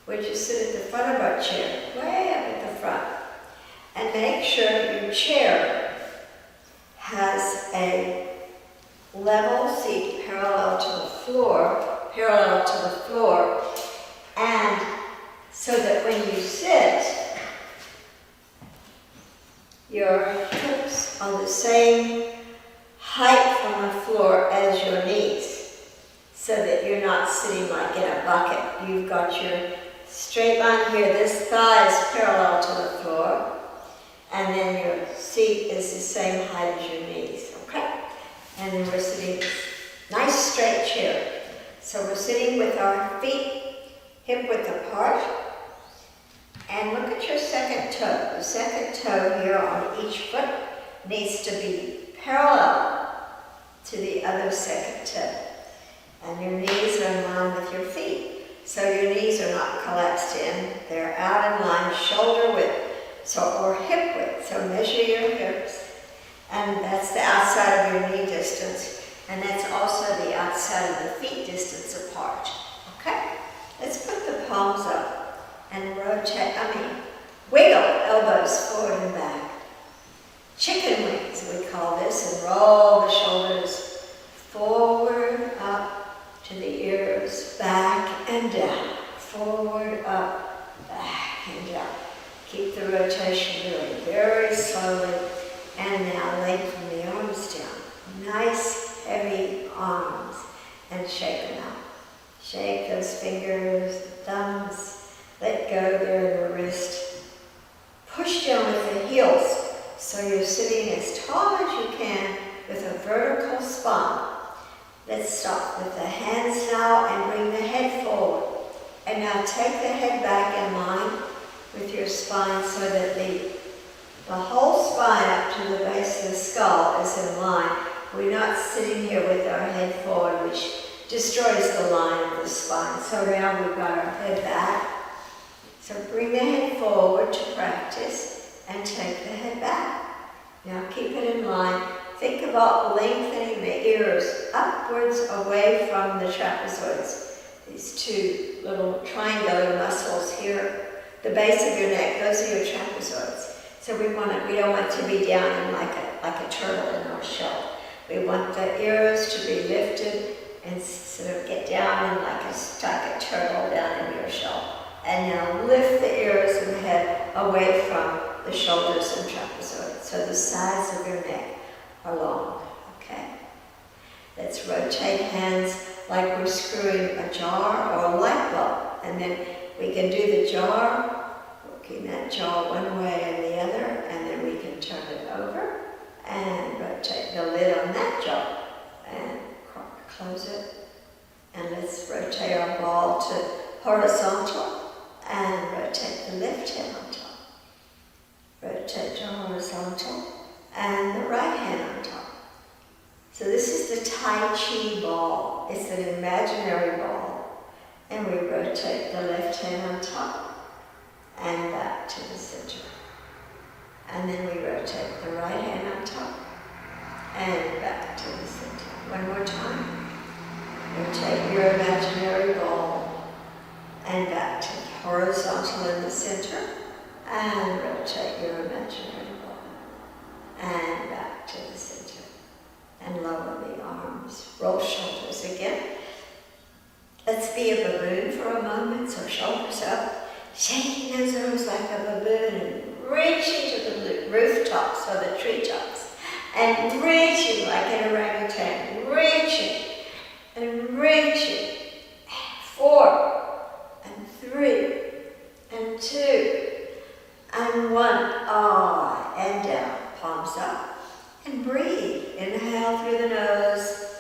Would you sit at the front of our chair, way up at the front, and make sure your chair has a level seat parallel to the floor, and so that when you sit, your hips are the same height from the floor as your knees, so that you're not sitting like in a bucket. You've got your straight line here, this thigh is parallel to the floor, and then your seat is the same height as your knees, okay? And then we're sitting, nice straight chair. So we're sitting with our feet hip width apart, and look at your second toe. The second toe here on each foot needs to be parallel to the other second toe. And your knees are in line with your feet. So your knees are not collapsed in, they're out in line, shoulder width, or hip width. So measure your hips, and that's the outside of your knee distance, and that's also the outside of the feet distance apart. Okay? Let's put the palms up and rotate, wiggle elbows forward and back. Chicken wings, we call this, and roll the shoulders forward, up to the ears, back and down. Forward, up, back and down. Keep the rotation going very slowly. And now lengthen the arms down. Nice, heavy arms. And shake them out. Shake those fingers, thumbs. Let go there in the wrist. Push down with the heels so you're sitting as tall as you can with a vertical spine. Let's stop with the hands now and bring the head forward. And now take the head back in line with your spine so that the whole spine up to the base of the skull is in line. We're not sitting here with our head forward, which destroys the line of the spine. So now we've got our head back. So bring the head forward to practice and take the head back. Now keep it in line. Think about lengthening the ears upwards away from the trapezoids. These two little triangular muscles here, the base of your neck, those are your trapezoids. So we don't want to be down in like a turtle in our shell. We want the ears to be lifted and sort of get down in like a turtle down in your shell. And now lift the ears and the head away from the shoulders and trapezoids. So the sides of your neck are long, okay? Let's rotate hands like we're screwing a jar or a light bulb. And then we can do the jar, working that jar one way and the other, and then we can turn it over and rotate the lid on that jar and close it. And let's rotate our ball to horizontal and rotate the left hand on top. Rotate to horizontal and the right hand on top. So this is the Tai Chi ball. It's an imaginary ball. And we rotate the left hand on top and back to the center. And then we rotate the right hand on top and back to the center. One more time. Rotate your imaginary ball and back to horizontal in the center, and rotate your imaginary ball and back to the center. And lower the arms, roll shoulders again. Let's be a balloon for a moment, so shoulders up, shaking those arms like a balloon and reaching to the rooftops or the treetops, and reaching like an orangutan, reaching and reaching, 4 and 3 and 2 and 1, and down, palms up, and breathe. Inhale through the nose,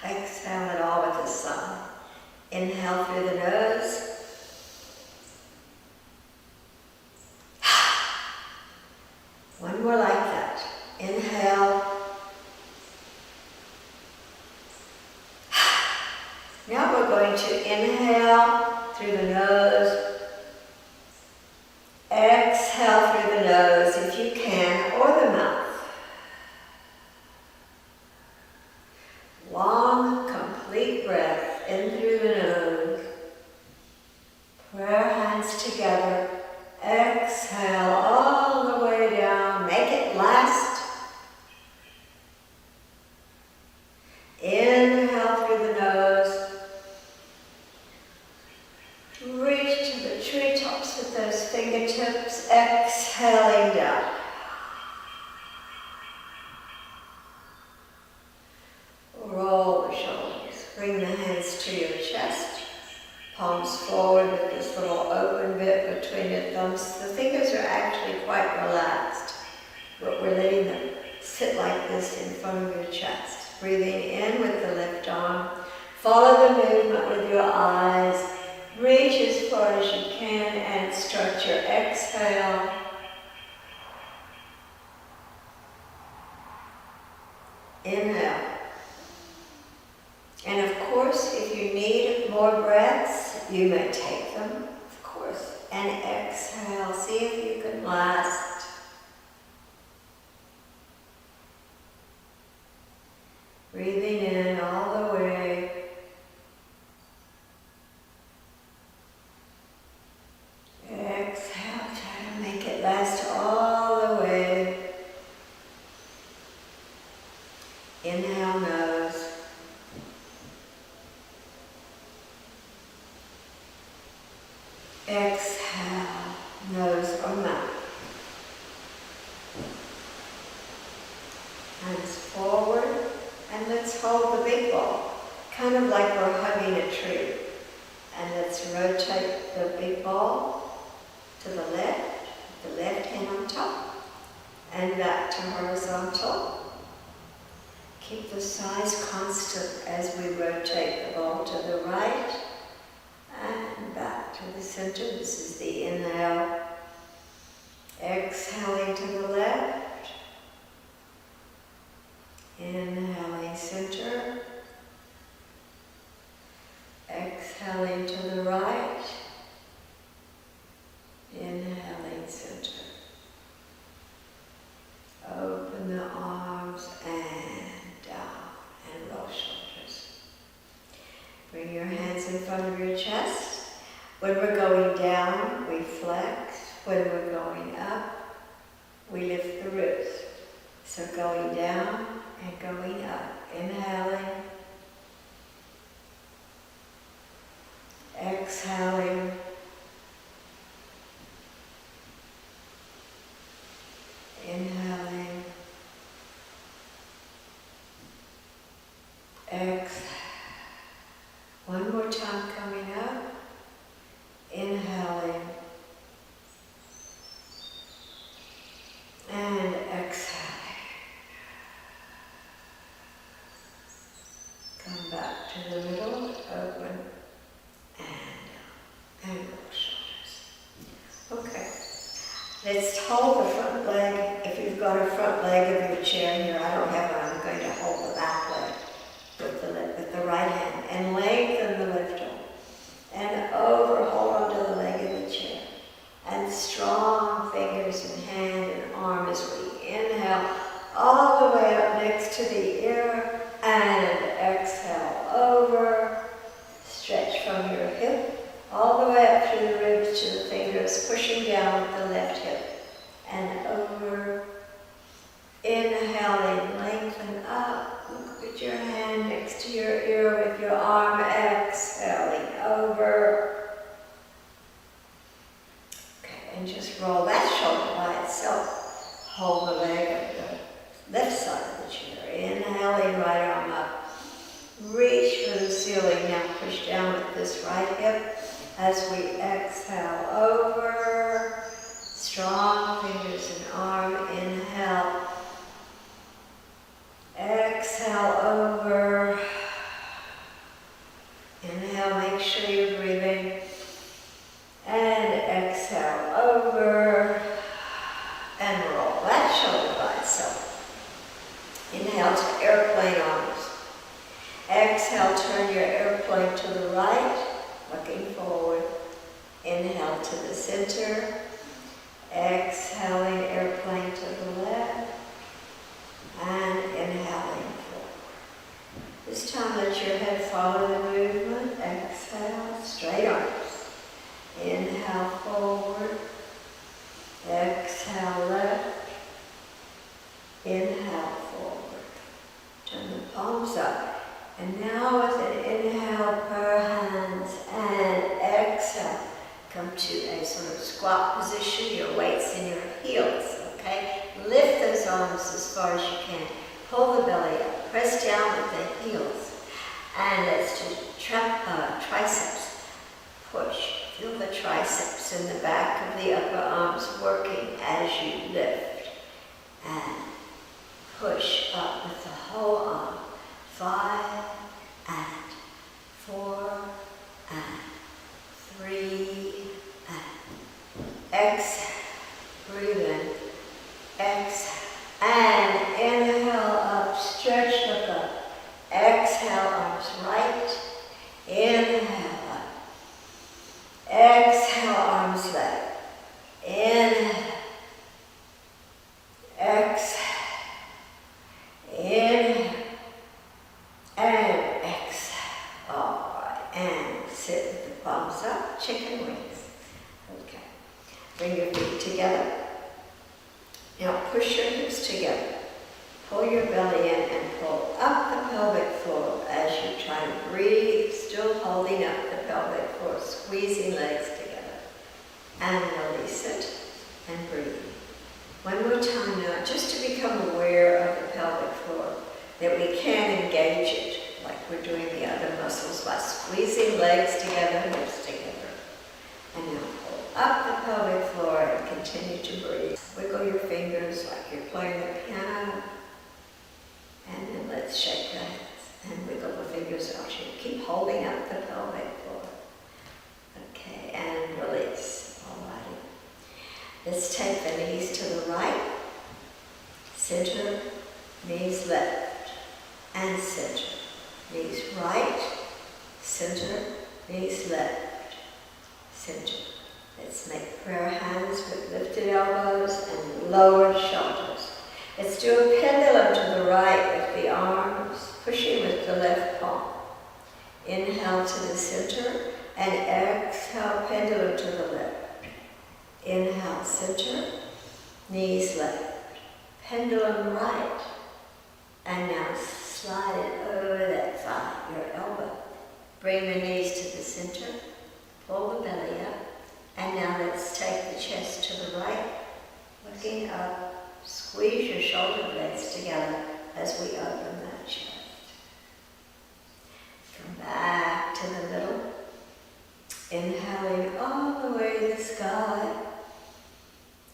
exhale it all with a sigh. Inhale through the nose, one more like that. Inhale. Now we're going to inhale through the nose, exhale through the nose if you can, or the mouth. Long, complete deep breath in through the nose. Put our hands together. Exhale all the way down. Make it last. Inhale through the nose. Reach to the treetops with those fingertips. Exhaling down. Roll the shoulders. Bring the hands to your chest. Palms forward with this little open bit between your thumbs. The fingers are actually quite relaxed, but we're letting them sit like this in front of your chest. Breathing in with the left arm. Follow the movement with your eyes. Reach as far as you can and start your exhale. Inhale. And of course, if you need more breaths, you may take them, of course. And exhale. See if you can last. Breathing in all the way. Exhale. Try to make it last all the way. Inhale, nose. Exhale, nose or mouth. Hands forward, and let's hold the big ball, kind of like we're hugging a tree. And let's rotate the big ball to the left hand on top, and back to horizontal. Keep the size constant as we rotate the ball to the right, and back to the center. This is the inhale. Exhaling to the left. Inhaling center. Exhaling to the right. Inhaling center. Open the arms and down and roll shoulders. Bring your hands in front of your chest. When we're going down, we flex. When we're going up, we lift the ribs. So going down and going up. Inhaling. Exhaling. Inhaling. Exhale. One more time coming up. Inhaling. And exhaling. Come back to the middle, open, and roll shoulders. Okay. Let's hold the front leg. If you've got a front leg of your chair here, I don't have one, I'm going to hold the back leg with the right hand and lengthen the left arm. And over, hold onto the leg of the chair. And strong fingers and hand and arm as we inhale all the way up next to the ear and exhale over. Stretch from your hip all the way up through the ribs to the fingers, pushing down with the left hip and over. Inhaling, lengthen up. Put your hand next to your ear with your arm, exhaling over. Okay, and just roll that shoulder by itself. Hold the leg of the left side of the chair. Inhaling, right arm up. Reach for the ceiling. Now push down with this right hip as we exhale over. Strong fingers and arm. Inhale. Exhale over. Inhale, make sure you're breathing. And exhale over. And roll that shoulder by itself. Inhale to airplane arms. Exhale, turn your airplane to the right, looking forward. Inhale to the center. Exhaling, airplane to the left. And inhaling forward. This time let your head follow the movement. Exhale, straight arms. Inhale forward. Exhale left. Inhale forward. Turn the palms up. And now with an inhale, per hands, and exhale. Come to a sort of squat position, your weights in your heels, okay? Lift those arms as far as you can. Pull the belly up, press down with the heels. And let's do triceps. Push. Feel the triceps in the back of the upper arms working as you lift. And push up with the whole arm. 5, and 4, and 3, and exhale. Breathe in. Exhale. And inhale up. Stretch, look up. Exhale, arms right. Inhale up. Exhale, arms left. Inhale. Exhale. Inhale. And exhale. All right. And sit with the palms up. Chicken wings. Okay. Bring your feet together. Now push your hips together. Pull your belly in and pull up the pelvic floor as you try to breathe, still holding up the pelvic floor, squeezing legs together. And release it and breathe. One more time now, just to become aware of the pelvic floor, that we can engage it like we're doing the other muscles by squeezing legs together, hips together. And now pull up the pelvic floor and continue to breathe. Wiggle your fingers like you're playing the piano. And then let's shake the hands and wiggle the fingers out here. Keep holding up the pelvic floor. Okay, and release. Alrighty. Let's take the knees to the right, center, knees left, and center. Knees right, center, knees left, center. Let's make prayer hands with lifted elbows and lowered shoulders. Let's do a pendulum to the right with the arms, pushing with the left palm. Inhale to the center and exhale, pendulum to the left. Inhale, center, knees left, pendulum right. And now slide it over that thigh, your elbow. Bring the knees to the center, pull the belly up. And now let's take the chest to the right, looking up. Squeeze your shoulder blades together as we open that chest. Come back to the middle. Inhaling all the way to the sky.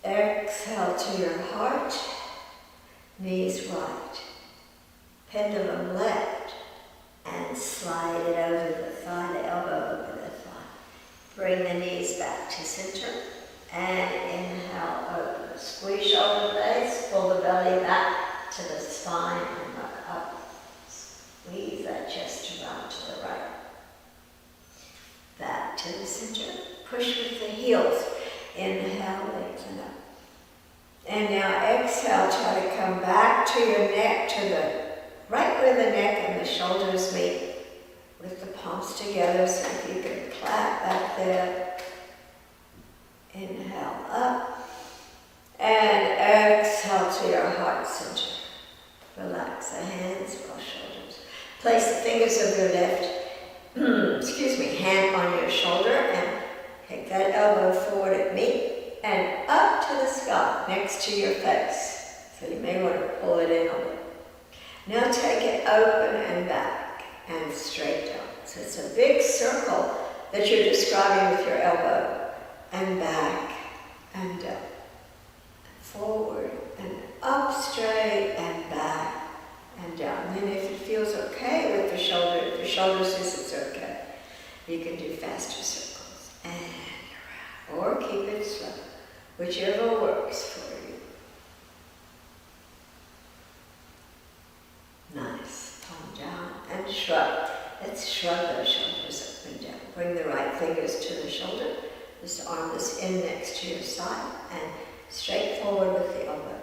Exhale to your heart. Knees right. Pendulum left. And slide it over the thigh, the elbow over the thigh. Bring the knees back to center. And inhale, open. Squeeze shoulder blades, pull the belly back to the spine and look up. Squeeze that chest around to the right. Back to the center. Push with the heels. Inhale, lengthen up. And now exhale, try to come back to your neck, to the right where the neck and the shoulders meet, with the palms together, so if you can clap back there. Inhale up, and exhale to your heart center. Relax the hands, cross shoulders. Place the fingers of your left, hand on your shoulder, and take that elbow forward at me, and up to the sky, next to your face. So you may want to pull it in a little. Now take it open and back, and straight down. So it's a big circle that you're describing with your elbow. And back, and down, and forward, and up straight, and back, and down. And then if it feels okay with the shoulder, if the shoulder says it's okay, you can do faster circles. And around, or keep it slow, whichever works for you. Nice. Palm down, and shrug. Let's shrug those shoulders up and down. Bring the right fingers to the shoulder. This arm is in next to your side, and straight forward with the elbow.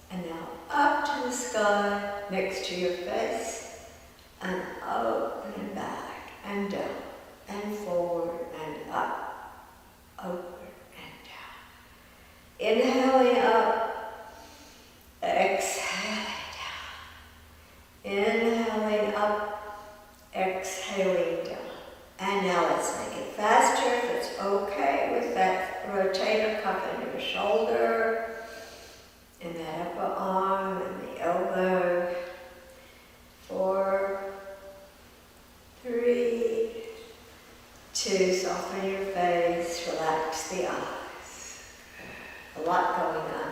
And now up to the sky, next to your face, and open and back and down and forward and up, open and down. Inhaling up, exhaling down. Inhaling up, exhaling down. And now let's make it faster if it's okay with that rotator cuff in your shoulder, in that upper arm and the elbow. 4, 3, 2, soften your face, relax the eyes. A lot going on.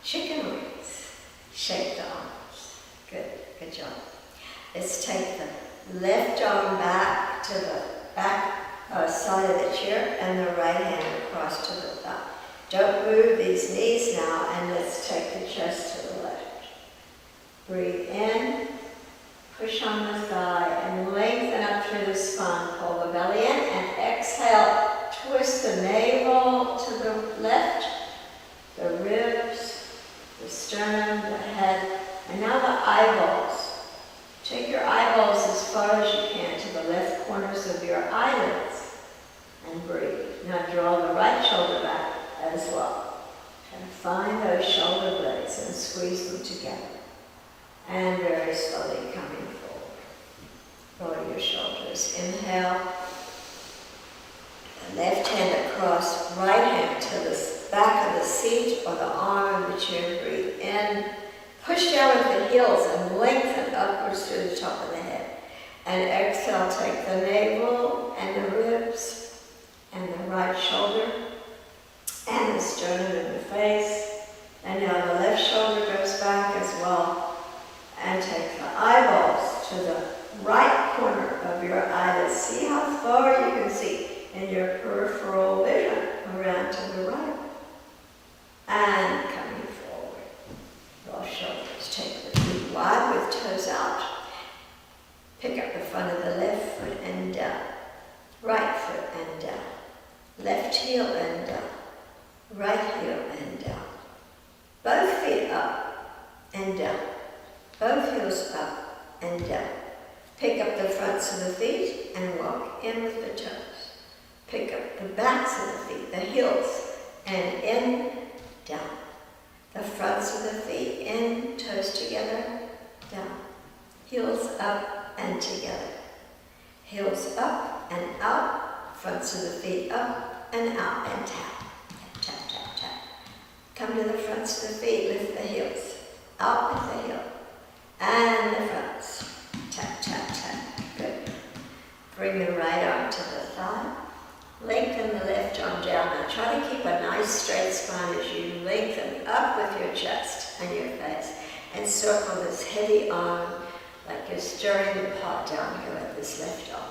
Chicken wings, shake the arms. Good job. Let's take the left arm back to the back side of the chair and the right hand across to the thigh. Don't move these knees now, and let's take the chest to the left. Breathe in, push on the thigh, and lengthen up through the spine. Pull the belly in, and exhale. Twist the navel to the left, the ribs, the sternum, the head, and now the eyeballs. Take your eyeballs as far as you can to the left corners of your eyelids and breathe. Now draw the right shoulder back as well. And find those shoulder blades and squeeze them together. And very slowly coming forward. Roll your shoulders. Inhale. The left hand across, right hand to the back of the seat or the arm of the chair. Breathe in. Push down with the heels and lengthen upwards to the top of the head. And exhale, take the navel and the ribs and the right shoulder and the sternum and the face. And now the left shoulder goes back as well. And take the eyeballs to the right corner of your eyelids. See how far you can see in your peripheral vision around to the right. And coming forward. Roll shoulders. Take the feet wide with toes out. Pick up the front of the left foot and down. Right foot and down. Left heel and down. Right heel and down. Both feet up and down. Both heels up and down. Pick up the fronts of the feet and walk in with the toes. Pick up the backs of the feet, the heels, and in, down. The fronts of the feet in, toes together, down. Heels up and together. Heels up and out. Fronts of the feet up and out and tap. Tap, tap, tap. Come to the fronts of the feet, lift the heels. Out with the heel. And the fronts. Tap, tap, tap. Good. Bring the right arm to the thigh. Lengthen the left arm down. Now try to keep a nice straight spine as you lengthen up with your chest and your face. And circle this heavy arm like you're stirring the pot down here with this left arm.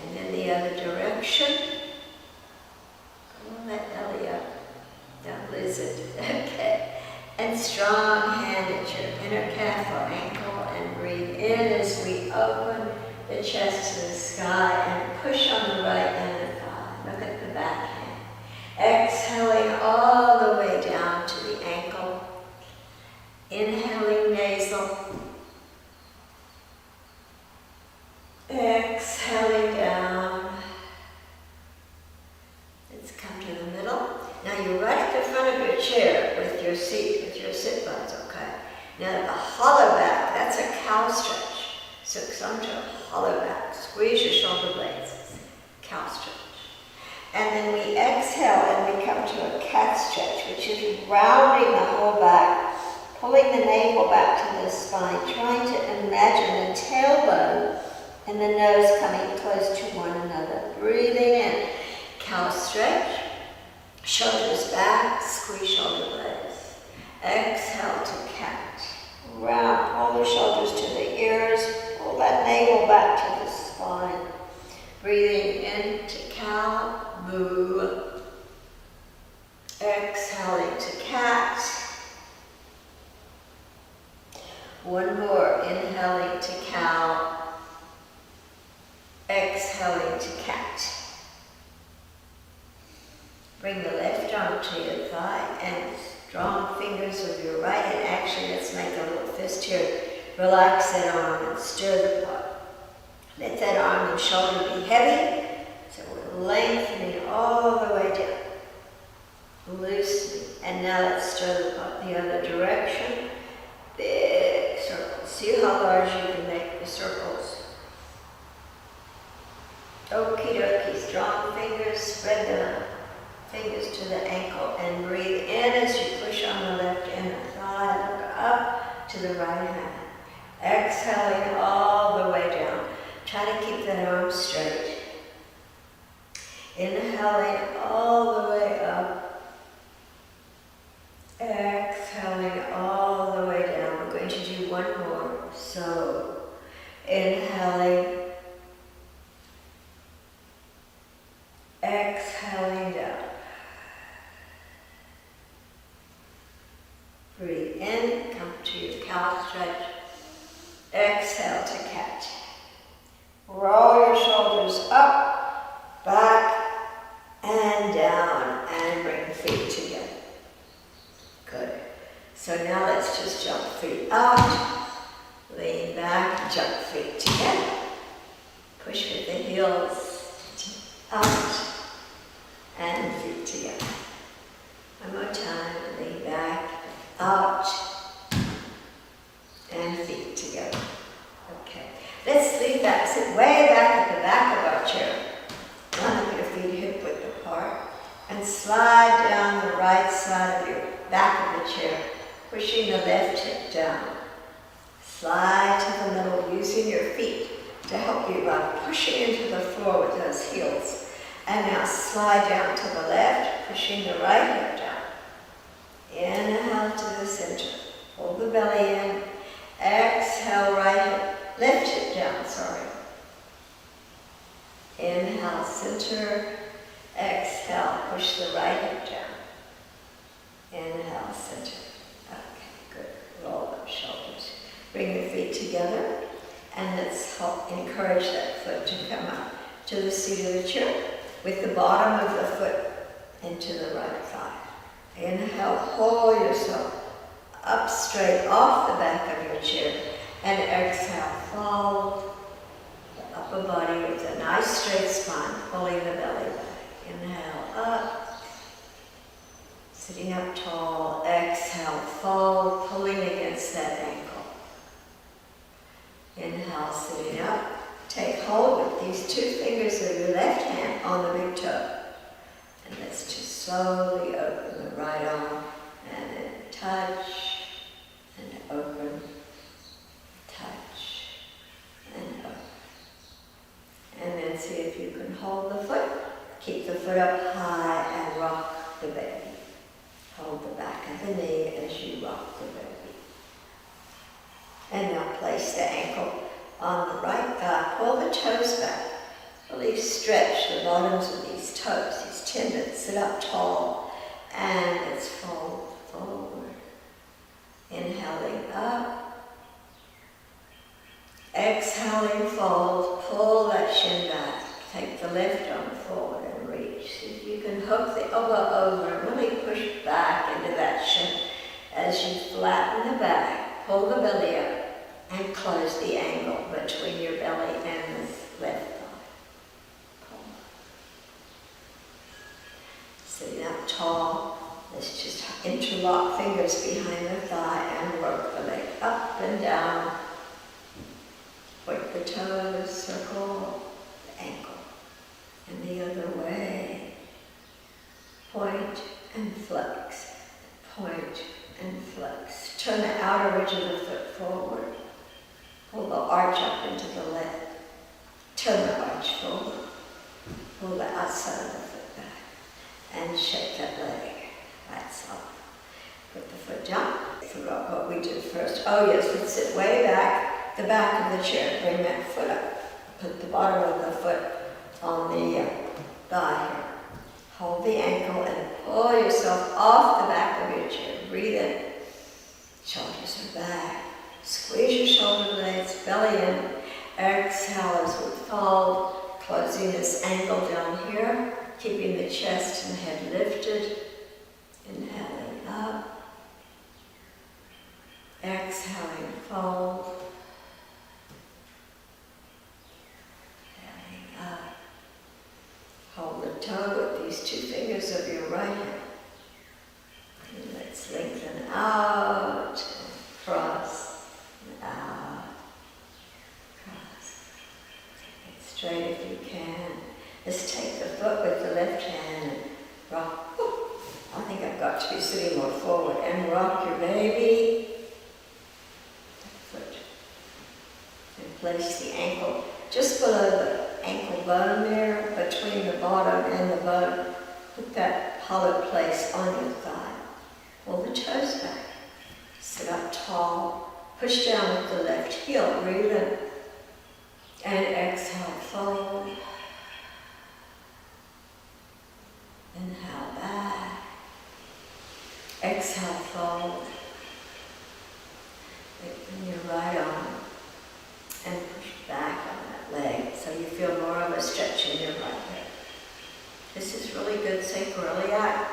And then the other direction. Pull that belly up. Don't lose it. Okay. And strong hand at your inner calf or ankle and breathe in as we open the chest to the sky and push on the right inner thigh. Look at the back hand. Exhaling all the way down to the ankle. Inhaling nasal. Exhaling down. Let's come to the middle. Now you're right at the front of your chair with your seat, with your sit bones, okay? Now the hollow back, that's a cow stretch. So come to a hollow back. Squeeze your shoulder blades. Cow stretch. And then we exhale and we come to a cat stretch, which is rounding the whole back, pulling the navel back to the spine, trying to imagine the tailbone and the nose coming close to one another. Breathing in. Cow stretch. Shoulders back. Squeeze shoulder blades. Exhale to cat. Round. Pull the shoulders to the ears. Pull that navel back to the spine. Breathing into cow, moo. Exhaling to cat. One more, inhaling to cow. Exhaling to cat. Bring the left arm to your thigh and strong fingers of your right hand. Actually, let's make a little fist here. Relax that arm and stir the pot. Let that arm and shoulder be heavy, so we're lengthening all the way down. Loosening. And now let's stir the pot the other direction. Big circles. See how large you can make the circles. Okie dokie. Strong fingers. Spread the fingers to the ankle and breathe in as you push on the left inner thigh. Look up to the right hand. Exhaling all the way down. Try to keep that arm straight. Inhaling all the way up. Exhaling all the way down. We're going to do one more. So, inhaling. Exhaling down. Breathe in, come to your cow stretch. Exhale to cat. Roll your shoulders up, back, and down, and bring feet together. Good. So now let's just jump feet out, lean back, jump feet together. Push with the heels out, and feet together. One more time, lean back, out, and feet together. Okay. Let's lean back, sit way back at the back of our chair. One of your feet hip width apart. And slide down the right side of your back of the chair, pushing the left hip down. Slide to the middle, using your feet to help you by pushing into the floor with those heels. And now slide down to the left, pushing the right hip down. Inhale to the center. Hold the belly in. Exhale, right hip. Left hip down, sorry. Inhale, center. Exhale, push the right hip down. Inhale, center. Okay, good. Roll up shoulders. Bring your feet together. And let's help encourage that foot to come up to the seat of the chair with the bottom of the foot into the right thigh. Inhale, pull yourself up straight off the back of your chair. And exhale, fold the upper body with a nice straight spine, pulling the belly back. Inhale, up, sitting up tall. Exhale, fold, pulling against that ankle. Inhale, sitting up. Take hold with these two fingers of your left hand on the big toe. And let's just slowly open the right arm and then touch and open. Touch and up. And then see if you can hold the foot. Keep the foot up high and rock the baby. Hold the back of the knee as you rock the baby. And now place the ankle on the right thigh. Pull the toes back. Really stretch the bottoms of these toes, these tendons. Sit up tall. And let's fold forward. Inhaling up. Exhaling, fold, pull that shin back. Take the left arm forward and reach. See if you can hook the elbow over and really push back into that shin as you flatten the back. Pull the belly up and close the angle between your belly and the left thigh. Pull. Sitting up tall. Let's just interlock fingers behind the thigh and work the leg up and down. Point the toes, circle the ankle, and the other way. Point and flex, point and flex. Turn the outer edge of the foot forward. Pull the arch up into the left. Turn the arch forward. Pull the outside of the foot back. And shake that leg. That's all. Put the foot down. I forgot what we did first. Oh yes, let's sit way back. The back of the chair, bring that foot up. Put the bottom of the foot on the thigh here. Hold the ankle and pull yourself off the back of your chair. Breathe in. Shoulders are back. Squeeze your shoulder blades, belly in. Exhale as we fold, closing this angle down here, keeping the chest and head lifted. Inhaling up. Exhaling, fold. these two fingers of your right hand. And let's lengthen out, and cross, and out, cross. Take it straight if you can. Just take the foot with the left hand and rock. I think I've got to be sitting more forward. And rock your baby. Foot. And place the ankle just below the ankle bone there, between the bottom and the bone. Put that hollow place on your thigh. Pull the toes back. Sit up tall. Push down with the left heel. Breathe in. And exhale, fold. Inhale back. Exhale, fold. Lengthen your right arm and push back on that leg so you feel more of a stretch in your right leg. This is really good sacroiliac.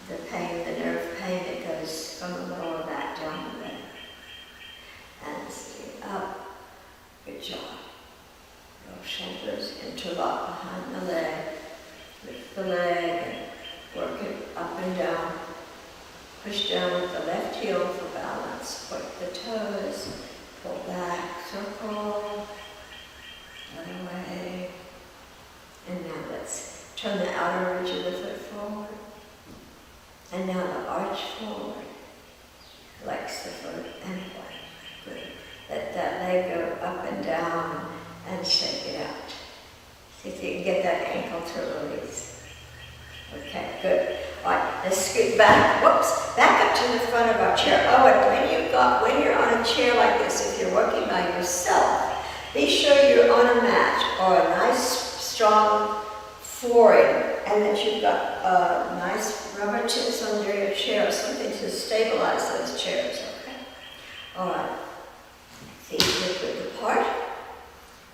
The pain, the nerve pain that goes from the lower back down the leg. And sitting up. Good job. Your shoulders interlock behind the leg. Lift the leg and work it up and down. Push down with the left heel for balance. Point the toes. Pull back, circle. Other way. And now let's turn the outer edge of the foot forward. And now the arch forward. Flex the foot and point. Good. Let that leg go up and down and shake it out. See if you can get that ankle to release. Okay, good. All right, let's scoot back. Whoops, back up to the front of our chair. Oh, and when you're on a chair like this, if you're working by yourself, be sure you're on a mat or a nice, strong flooring, and that you've got nice rubber tips under your chair, or something to stabilize those chairs. Okay. All right. Feet hip width apart.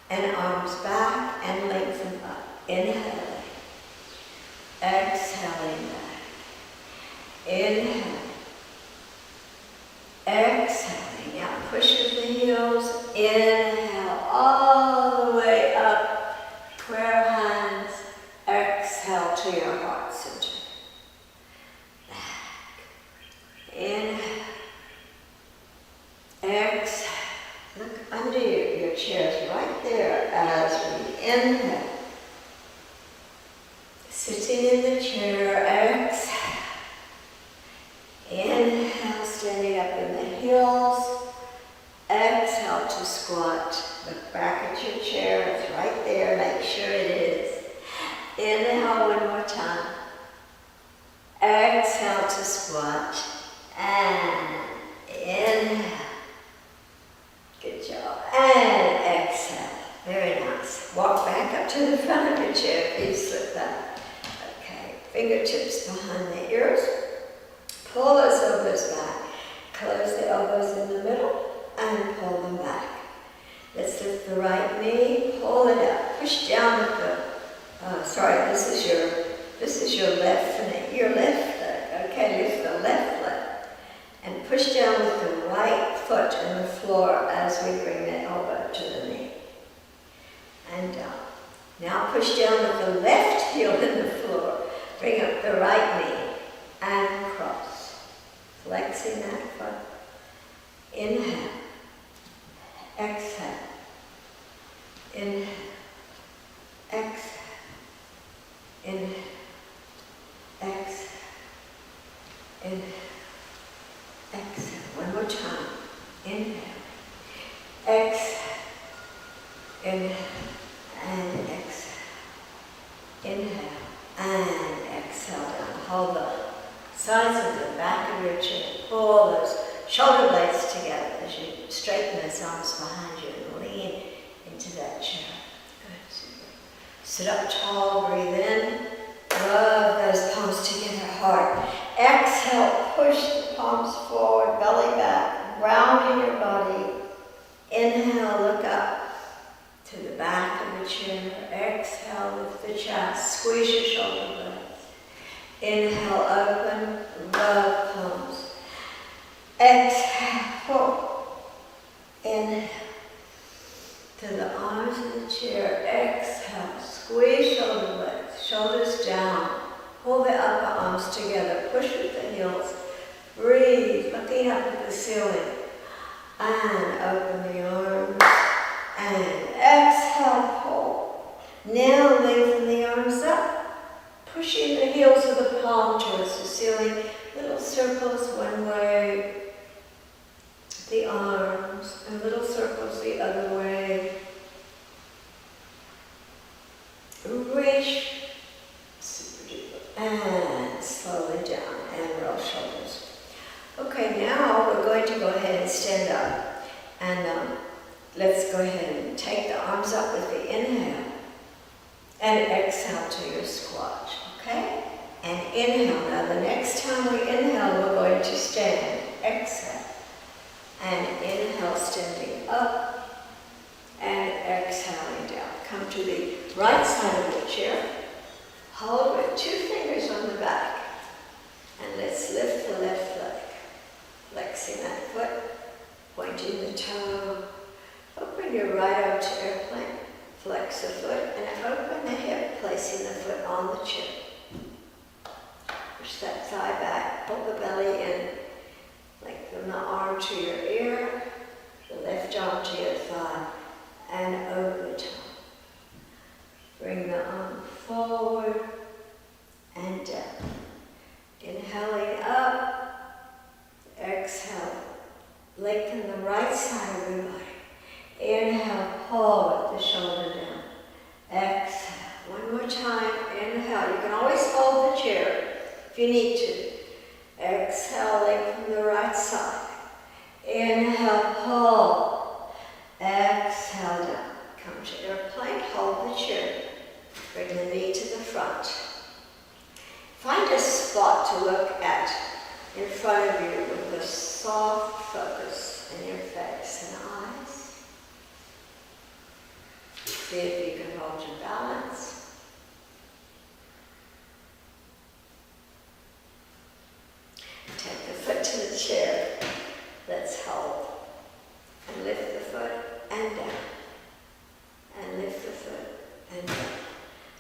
And arms back and lengthen up. Inhale. Exhaling back. Inhale. Exhaling. Now push with the heels. Inhale all the way up. Prayer hands. Exhale to your heart center. Back. Inhale. Exhale. Look under your chairs right there as we inhale. Sitting in the chair, exhale. Inhale, standing up in the heels. Exhale to squat. Look back at your chair, it's right there, make sure it is. Inhale one more time. Exhale to squat. And inhale. Good job. And exhale. Very nice. Walk back up to the front of your chair. Please slip back. Okay. Fingertips behind the ears. Pull those elbows back. Close the elbows in the middle and pull them back. Let's lift the right knee. Pull it up. Push down with the. This is your left knee. Your left leg. Okay. Lift the left leg. And push down with the right foot in the floor as we bring the elbow to the knee. And down. Now push down with the left heel in the floor. Bring up the right knee and cross. Flexing that foot. Inhale. Exhale. Inhale. Exhale. Inhale. Exhale. Inhale. Exhale. One more time. Inhale. Exhale. Inhale. And exhale. Inhale. And exhale down. Hold the sides of the back of your chair. Pull those shoulder blades together as you straighten those arms behind you and lean into that chair. Good. Super. Sit up tall. Breathe in. Rub those palms together hard. Exhale, push the palms forward, belly back, rounding your body. Inhale, look up to the back of the chair. Exhale, lift the chest, squeeze your shoulder blades. Inhale, open, rub palms. Exhale, pull. Inhale, to the arms of the chair. Exhale, squeeze shoulder blades, shoulders down. palms together. Push with the heels. Breathe, looking up at the ceiling. And open the arms. And exhale, pull. Now lengthen the arms up. Pushing the heels of the palm towards the ceiling. Little circles one way. The arms. And little circles the other way. Reach. And slowly down. And roll shoulders. Okay, now we're going to go ahead and stand up. And let's go ahead and take the arms up with the inhale. And exhale to your squat. Okay? And inhale. Now the next time we inhale, we're going to stand. Exhale. And inhale, standing up. And exhaling down. Come to the right side of the chair. Hold with 2 fingers on the back. And let's lift the left leg. Flexing that foot. Pointing the toe. Open your right arm to airplane. Flex the foot. And open the hip, placing the foot on the chair. Push that thigh back. Pull the belly in. Lengthen the arm to your ear. The left arm to your thigh. And over the toe. Bring the arm forward and down. Inhaling up, exhale. Lengthen the right side of your body. Inhale, pull with the shoulder down. Exhale. One more time. Inhale. You can always hold the chair if you need to. Exhale, lengthen the right side. Inhale, pull. Exhale down. Come to airplane, hold the chair. Bring the knee to the front. Find a spot to look at in front of you with a soft focus in your face and eyes. See if you can hold your balance. Take the foot to the chair. Let's hold. And lift the foot and down. And lift the foot and down.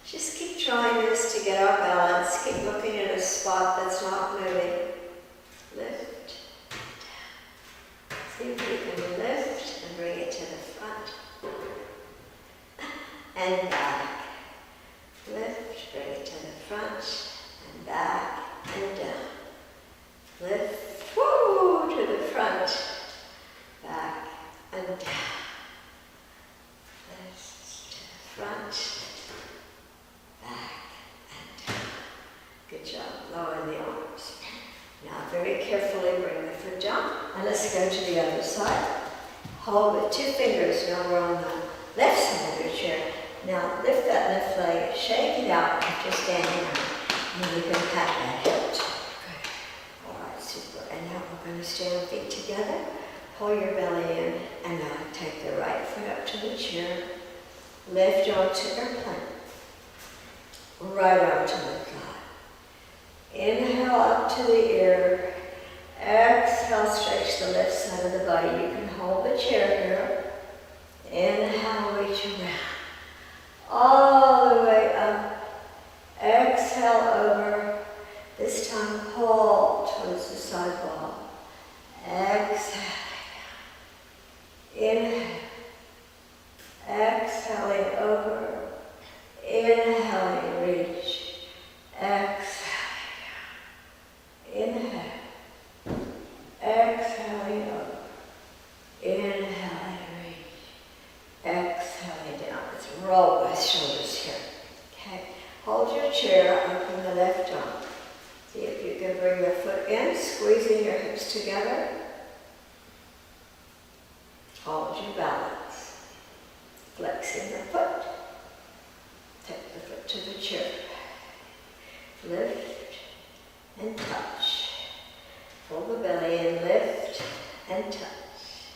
Just keep trying this to get our balance. Keep looking at a spot that's not moving. Lift, down. See if you can lift and bring it to the front. And back. Lift, bring it to the front. And back and down. Lift, woo, to the front. Back and down. Lift to the front. Good job. Lower the arms. Now very carefully bring the foot down. And let's go to the other side. Hold with 2 fingers. Now we're on the left side of your chair. Now lift that left leg. Shake it out if you're standing up. And you can pat that hip. Good. Alright, super. And now we're going to stand feet together. Pull your belly in. And now take the right foot up to the chair. Lift onto airplane. Right arm to the thigh. Inhale up to the ear. Exhale, stretch the left side of the body. You can hold the chair here. Inhale, reach around. All the way up. Exhale over. This time pull towards the side wall. Exhale. Inhale. Exhaling over. Inhaling, reach. Exhale. Inhale. Exhaling up. Inhaling, reach. Exhaling down. Let's roll both shoulders here. Okay. Hold your chair, open the left arm. See if you can bring the foot in, squeezing your hips together. Hold your balance. Flexing the foot. Take the foot to the chair. Lift and touch. Pull the belly in, lift and touch.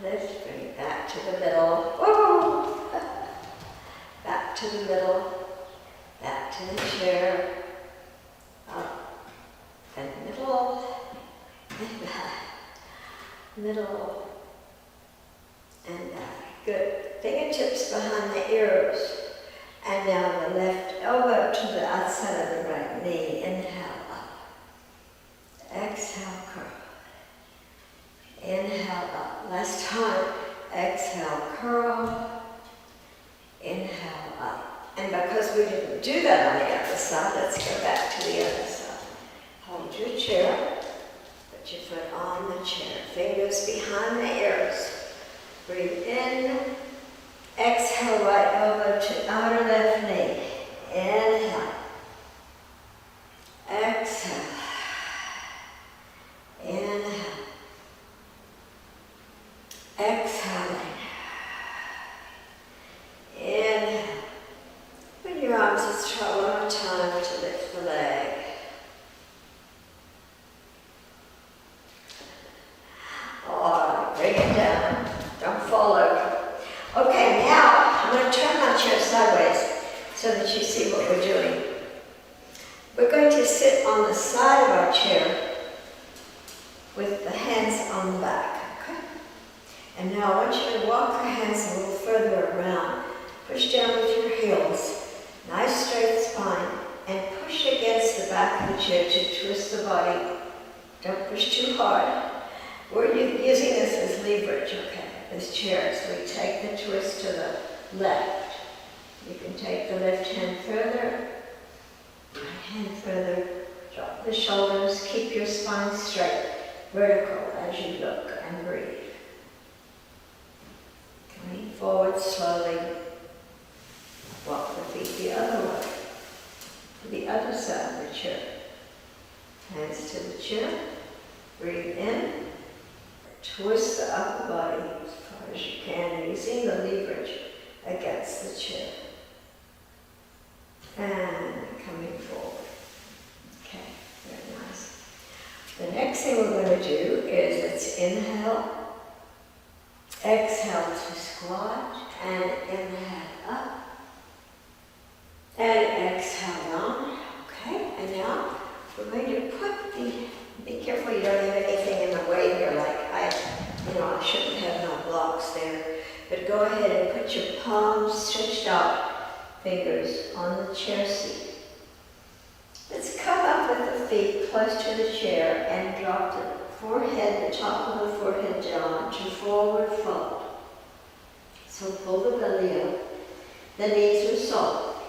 Lift, bring it back to the middle. Woo! Back to the middle. Back to the chair. Up and middle and back. Middle and back. Good. Fingertips behind the ears. And And now the left elbow to the outside of the right knee. Inhale up. Exhale, curl. Inhale up. Last time. Exhale, curl. Inhale up. And because we didn't do that on the other side, let's go back to the other side. Hold your chair. Put your foot on the chair. Fingers behind the ears. Breathe in. Exhale, right elbow to outer left knee. Inhale. Exhale. Inhale. Exhaling. Inhale. Bring your arms, let's try one more time to lift the leg. Alright, bring it down. Don't fall over. Okay, now I'm going to turn my chair sideways so that you see what we're doing. We're going to sit on the side of our chair with the hands on the back. Okay? And now I want you to walk your hands a little further around. Push down with your heels. Nice straight spine. And push against the back of the chair to twist the body. Don't push too hard. We're using this as leverage, okay? This chair, so we take the twist to the left. You can take the left hand further, right hand further, drop the shoulders, keep your spine straight, vertical as you look and breathe. Coming forward slowly, walk the feet the other way, to the other side of the chair. Hands to the chair, breathe in, twist the upper body as far as you can, using the leverage against the chair. And coming forward. Okay, very nice. The next thing we're going to do is let's inhale, exhale to squat, and inhale up, and exhale down. Okay, and now we're going to put be careful you don't have anything in the way here, like I shouldn't have no blocks there. But go ahead and put your palms stretched out, fingers on the chair seat. Let's come up with the feet close to the chair and drop the forehead, the top of the forehead down to forward fold. So pull the belly up. The knees are soft.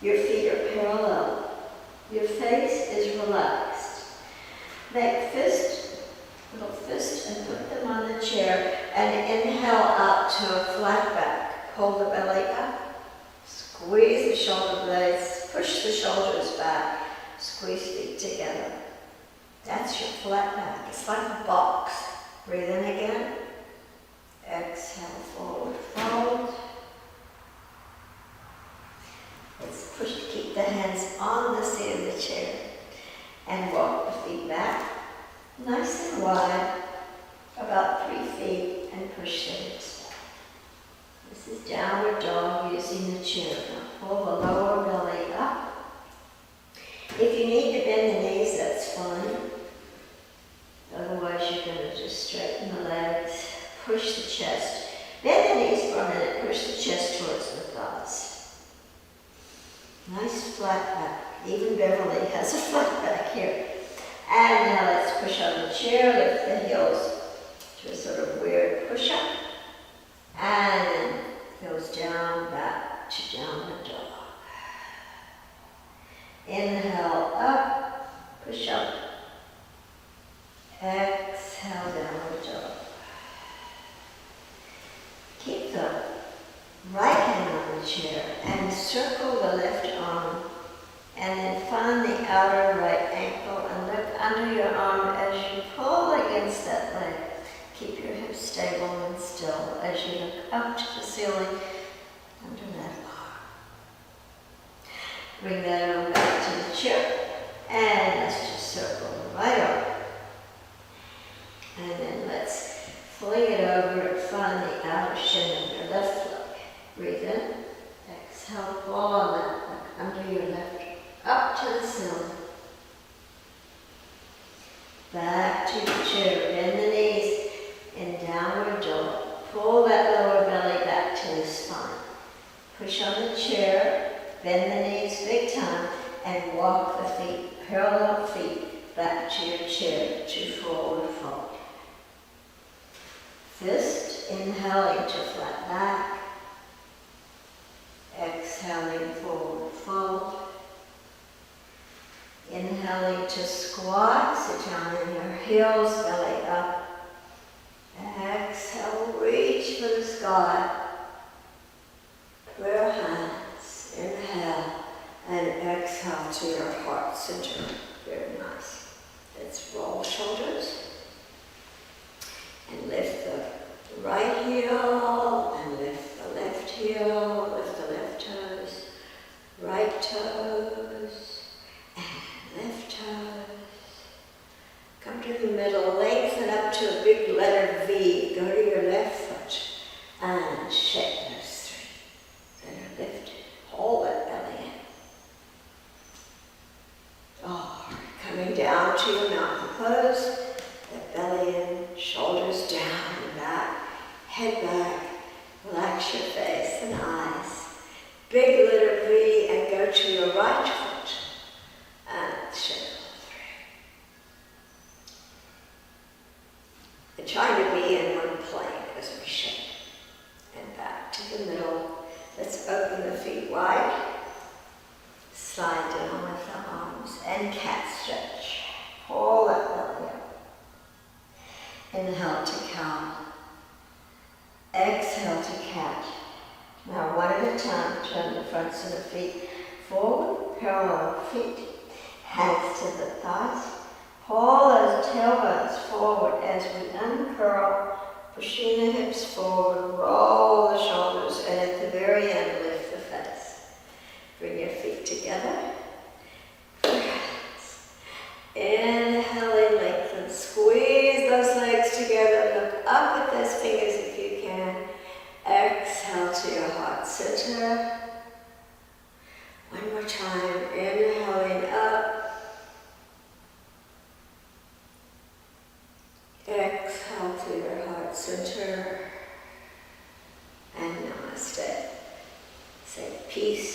Your feet are parallel. Your face is relaxed. Make little fist, and put them on the chair, and inhale up to a flat back. Pull the belly up, squeeze the shoulder blades, push the shoulders back, squeeze feet together. That's your flat back. It's like a box. Breathe in again. Exhale, forward fold. Let's push to keep the hands on the seat of the chair. And walk the feet back, nice and wide, about 3 feet, and push the hips back. This is downward dog using the chair. Now pull the lower belly up. If you need to bend the knees, that's fine. Otherwise, you're going to just straighten the legs, push the chest. Bend the knees for a minute, push the chest towards the thighs. Nice flat back. Even Beverly has a flat back here. And now let's push on the chair, lift the heels to a sort of weird push-up. And then heels down, back to downward dog. Inhale up, push up. Exhale, downward dog. Keep the right hand on the chair and circle the left arm. And then find the outer right ankle and look under your arm as you pull against that leg. Keep your hips stable and still as you look up to the ceiling under that arm. Bring that arm back to the chair. And let's just circle the right arm. And then let's fling it over and find the outer shin of your left leg. Breathe in. Exhale, pull on that leg under your left arm. Up to the ceiling. Back to the chair. Bend the knees in downward dog. Pull that lower belly back to the spine. Push on the chair. bend the knees big time, and walk the feet, parallel feet, back to your chair to forward fold. Fist, inhaling to flat back, exhaling forward fold. Inhaling to squat, sit down in your heels, belly up. Exhale, reach for the sky. Prayer hands, inhale, and exhale to your heart center. Very nice. Let's roll shoulders. And lift the right heel, and lift the left heel, lift the left toes, right toes, and left toes. Come to the middle, lengthen up to a big letter V. Go to your left foot and shake those three. Then lift, hold that belly in. Oh, coming down to your mountain pose. The belly in, shoulders down and back, head back. Relax your face and eyes. Big letter V and go to your right foot and shake all three. And try to be in one plane as we shake. And back to the middle. Let's open the feet wide. Slide down with the arms and cat stretch. Pull that belly up. Inhale to cow. Exhale to cat. Now one at a time, turn the fronts of the feet forward, parallel feet. Hands to the thighs. Pull those tailbones forward as we uncurl, pushing the hips forward, roll the shoulders, and at the very end, lift the face. Bring your feet together. Inhaling, lengthen, squeeze those legs together, look up at those fingers if you can. Exhale to your heart center. One more time, inhaling up. Exhale to your heart center. And namaste. Say peace.